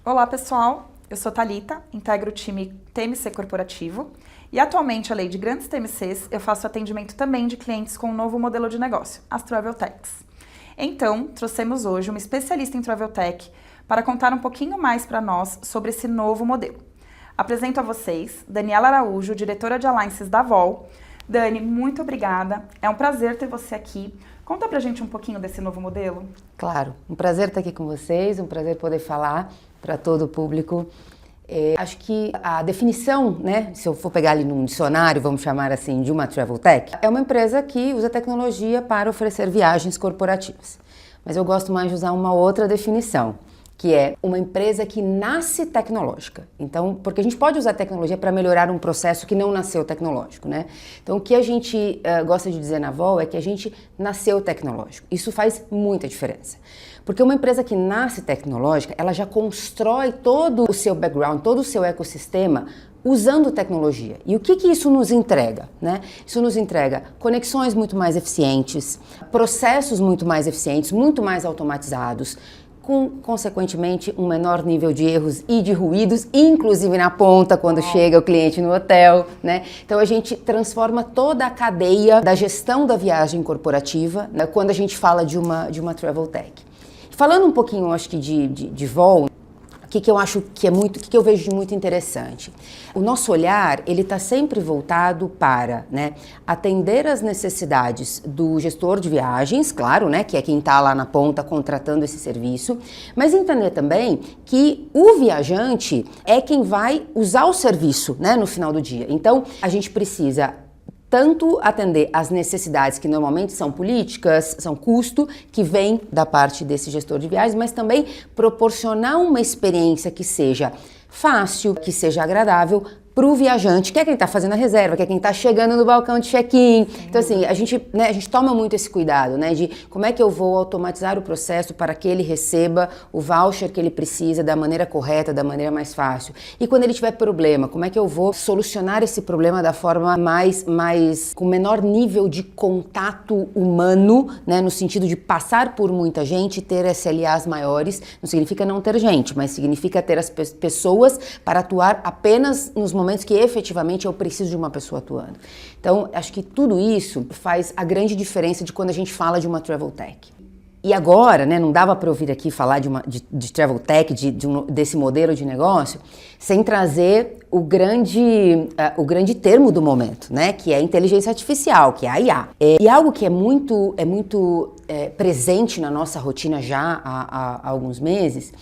Olá pessoal, eu sou Thalita, integro o time TMC Corporativo e atualmente, além de grandes TMCs, eu faço atendimento também de clientes com um novo modelo de negócio, as Travel Techs. Então, trouxemos hoje uma especialista em Travel Tech para contar um pouquinho mais para nós sobre esse novo modelo. Apresento a vocês Daniela Araújo, diretora de Alliances da Vol. Dani, muito obrigada, é um prazer ter você aqui. Conta pra gente um pouquinho desse novo modelo. Claro, um prazer estar aqui com vocês, um prazer poder falar para todo o público. Acho que a definição, né, se eu for pegar ali num dicionário, vamos chamar assim, de uma Travel Tech, é uma empresa que usa tecnologia para oferecer viagens corporativas. Mas eu gosto mais de usar uma outra definição, que é uma empresa que nasce tecnológica. Então, porque a gente pode usar tecnologia para melhorar um processo que não nasceu tecnológico, né? Então, o que a gente gosta de dizer na Vol é que a gente nasceu tecnológico. Isso faz muita diferença. Porque uma empresa que nasce tecnológica, ela já constrói todo o seu background, todo o seu ecossistema usando tecnologia. E o que isso nos entrega, né? Isso nos entrega conexões muito mais eficientes, processos muito mais eficientes, muito mais automatizados, com, consequentemente, um menor nível de erros e de ruídos, inclusive na ponta, quando chega o cliente no hotel, né? Então, a gente transforma toda a cadeia da gestão da viagem corporativa, né, quando a gente fala de uma Travel Tech. Falando um pouquinho, acho que de Vol, o que eu acho que é muito, o que eu vejo de muito interessante? O nosso olhar, ele está sempre voltado para, né, atender as necessidades do gestor de viagens, claro, né, que é quem está lá na ponta contratando esse serviço, mas entender também que o viajante é quem vai usar o serviço, né, no final do dia. Então, a gente precisa tanto atender às necessidades que normalmente são políticas, são custo, que vem da parte desse gestor de viagens, mas também proporcionar uma experiência que seja fácil, que seja agradável para o viajante, que é quem está fazendo a reserva, que é quem está chegando no balcão de check-in. Então, assim, a gente toma muito esse cuidado, né, de como é que eu vou automatizar o processo para que ele receba o voucher que ele precisa da maneira correta, da maneira mais fácil. E quando ele tiver problema, como é que eu vou solucionar esse problema da forma com menor nível de contato humano, né, no sentido de passar por muita gente, ter SLAs maiores. Não significa não ter gente, mas significa ter as pessoas para atuar apenas nos momentos que efetivamente eu preciso de uma pessoa atuando. Então, acho que tudo isso faz a grande diferença de quando a gente fala de uma Travel Tech. E agora, né, não dava para eu vir aqui falar de Travel Tech, desse modelo de negócio, sem trazer o grande termo do momento, né, que é a inteligência artificial, que é a IA. E algo que é muito presente na nossa rotina já há alguns meses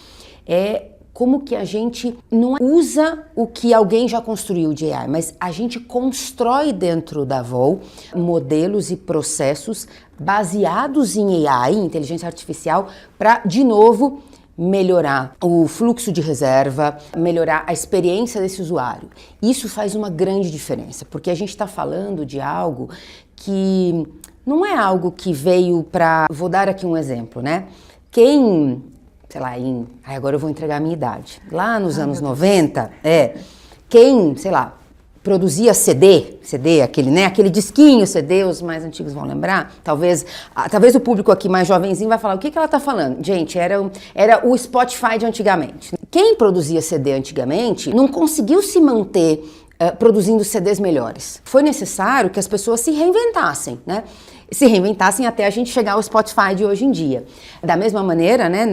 é como que a gente não usa o que alguém já construiu de AI, mas a gente constrói dentro da Vol modelos e processos baseados em AI, inteligência artificial, para, de novo, melhorar o fluxo de reserva, melhorar a experiência desse usuário. Isso faz uma grande diferença, porque a gente está falando de algo que não é algo que veio para... Vou dar aqui um exemplo, né? Sei lá, agora eu vou entregar a minha idade. Lá nos anos 90, quem, sei lá, produzia CD, aquele disquinho CD, os mais antigos vão lembrar, talvez o público aqui mais jovenzinho vai falar, o que ela tá falando? Gente, era o Spotify de antigamente. Quem produzia CD antigamente não conseguiu se manter produzindo CDs melhores. Foi necessário que as pessoas se reinventassem, né? Se reinventassem até a gente chegar ao Spotify de hoje em dia. Da mesma maneira, né,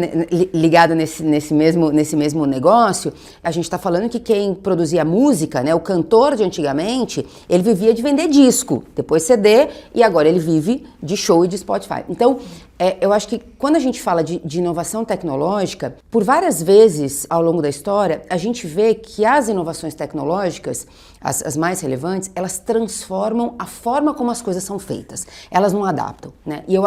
ligado nesse mesmo negócio, a gente está falando que quem produzia música, né, o cantor de antigamente, ele vivia de vender disco, depois CD, e agora ele vive de show e de Spotify. Então, eu acho que quando a gente fala de inovação tecnológica, por várias vezes ao longo da história, a gente vê que as inovações tecnológicas, as mais relevantes, elas transformam a forma como as coisas são feitas. Elas não adaptam, né? E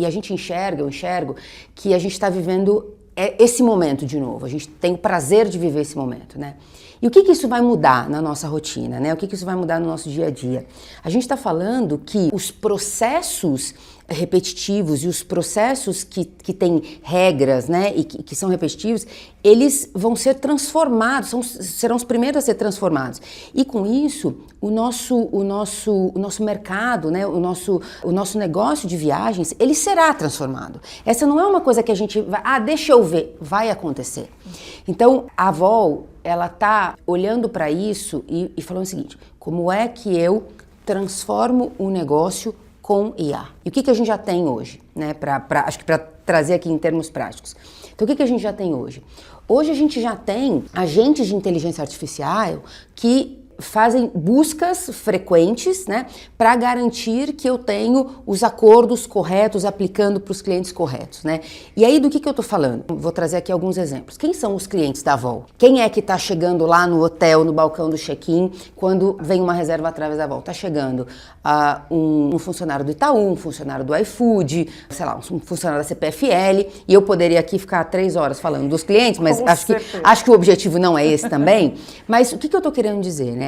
a gente eu enxergo que a gente está vivendo esse momento de novo. A gente tem o prazer de viver esse momento, né? E o que isso vai mudar na nossa rotina, né? O que isso vai mudar no nosso dia a dia? A gente está falando que os processos repetitivos e os processos que têm regras, né, e que são repetitivos, eles vão ser transformados, serão os primeiros a ser transformados. E com isso, o nosso mercado, né, o nosso negócio de viagens, ele será transformado. Essa não é uma coisa que a gente vai, deixa eu ver, vai acontecer. Então, a Vol, ela tá olhando para isso e falando o seguinte: como é que eu transformo o negócio com IA? E o que a gente já tem hoje, né? Acho que para trazer aqui em termos práticos. Então, o que a gente já tem hoje? Hoje a gente já tem agentes de inteligência artificial que fazem buscas frequentes, né, para garantir que eu tenho os acordos corretos aplicando para os clientes corretos, né? E aí do que eu estou falando? Vou trazer aqui alguns exemplos. Quem são os clientes da Vol? Quem é que está chegando lá no hotel, no balcão do check-in, quando vem uma reserva através da Vol? Está chegando um funcionário do Itaú, um funcionário do iFood, sei lá, um funcionário da CPFL, e eu poderia aqui ficar 3 horas falando dos clientes, mas acho que o objetivo não é esse também. Mas o que eu estou querendo dizer, né?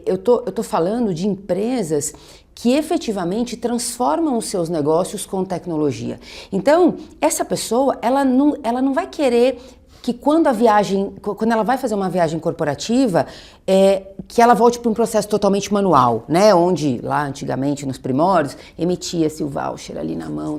Eu tô falando de empresas que efetivamente transformam os seus negócios com tecnologia. Então, essa pessoa, ela não vai querer que quando ela vai fazer uma viagem corporativa, que ela volte para um processo totalmente manual, né? Onde lá antigamente, nos primórdios, emitia-se o voucher ali na mão,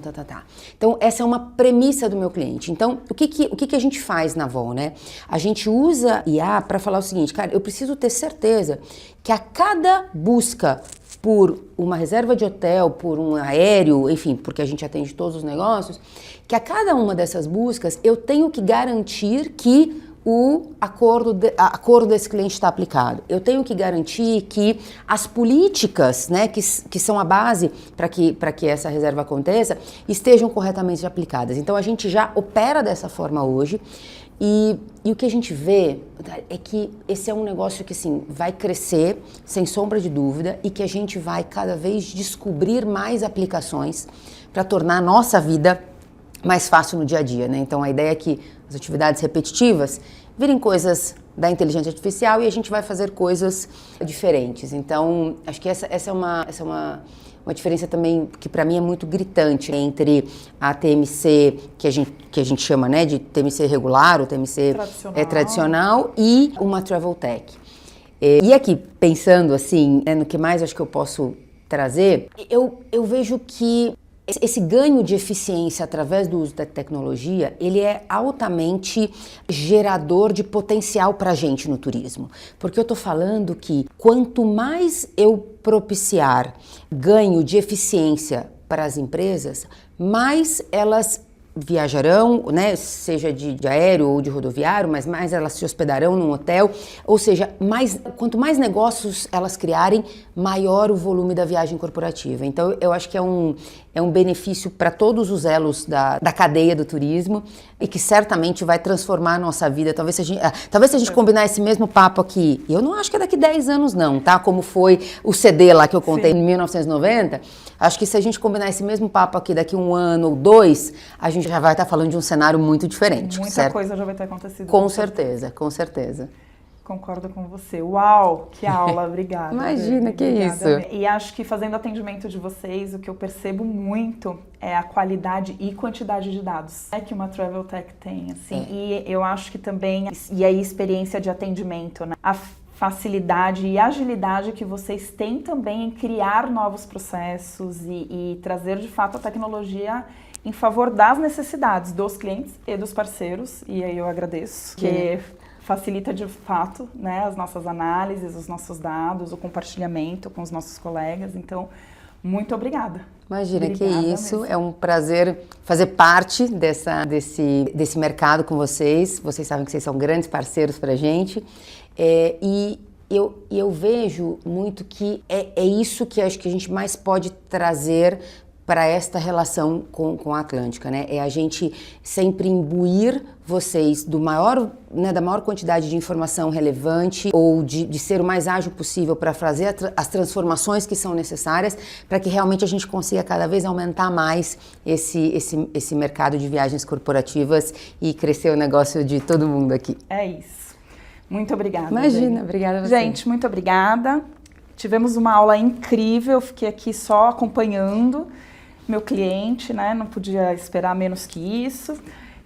Então, essa é uma premissa do meu cliente. Então, o que a gente faz na Vol, né? A gente usa IA para falar o seguinte: cara, eu preciso ter certeza que a cada busca por uma reserva de hotel, por um aéreo, enfim, porque a gente atende todos os negócios, que a cada uma dessas buscas eu tenho que garantir que o acordo desse cliente está aplicado. Eu tenho que garantir que as políticas, né, que são a base para que essa reserva aconteça, estejam corretamente aplicadas. Então a gente já opera dessa forma hoje. E o que a gente vê é que esse é um negócio que, assim, vai crescer, sem sombra de dúvida, e que a gente vai cada vez descobrir mais aplicações para tornar a nossa vida mais fácil no dia a dia, né? Então, a ideia é que as atividades repetitivas virem coisas da inteligência artificial e a gente vai fazer coisas diferentes. Então, acho que essa é uma diferença também que para mim é muito gritante entre a TMC, que a gente chama, né, de TMC regular, ou TMC tradicional, e uma Travel Tech. E aqui, pensando assim, no que mais acho que eu posso trazer, eu vejo que esse ganho de eficiência através do uso da tecnologia, ele é altamente gerador de potencial para a gente no turismo. Porque eu estou falando que quanto mais eu propiciar ganho de eficiência para as empresas, mais elas viajarão, né, seja de aéreo ou de rodoviário, mas mais elas se hospedarão num hotel, ou seja, quanto mais negócios elas criarem, maior o volume da viagem corporativa. Então eu acho que é um benefício para todos os elos da cadeia do turismo e que certamente vai transformar a nossa vida. Talvez se a gente combinar esse mesmo papo aqui, eu não acho que é daqui 10 anos não, tá? Como foi o CD lá que eu contei em 1990, acho que se a gente combinar esse mesmo papo aqui daqui 1 ano ou 2, a gente já vai estar falando de um cenário muito diferente. Muita certo? coisa já vai ter acontecido. Com certeza, com certeza. Concordo com você. Uau, que aula, obrigada. Imagina, que obrigada. isso. E acho que fazendo atendimento de vocês, o que eu percebo muito é a qualidade e quantidade de dados que uma Travel Tech tem, assim. E eu acho que também, e aí experiência de atendimento, né? A facilidade e agilidade que vocês têm também em criar novos processos e trazer de fato a tecnologia em favor das necessidades dos clientes e dos parceiros. E aí eu agradeço, que facilita de fato, né, as nossas análises, os nossos dados, o compartilhamento com os nossos colegas. Então, muito obrigada. Imagina, obrigada que isso. Mesmo. É um prazer fazer parte desse mercado com vocês. Vocês sabem que vocês são grandes parceiros pra gente. E eu vejo muito que é isso que acho que a gente mais pode trazer para esta relação com a Atlântica, né? É a gente sempre imbuir vocês da maior quantidade de informação relevante ou de ser o mais ágil possível para fazer as transformações que são necessárias para que realmente a gente consiga cada vez aumentar mais esse mercado de viagens corporativas e crescer o negócio de todo mundo aqui. É isso. Muito obrigada. Imagina, obrigada a você. Gente, muito obrigada. Tivemos uma aula incrível, fiquei aqui só acompanhando meu cliente, né? Não podia esperar menos que isso.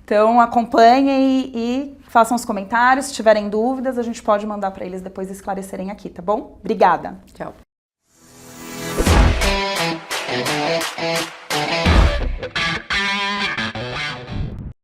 Então acompanhem e façam os comentários. Se tiverem dúvidas, a gente pode mandar para eles depois esclarecerem aqui, tá bom? Obrigada. Tchau.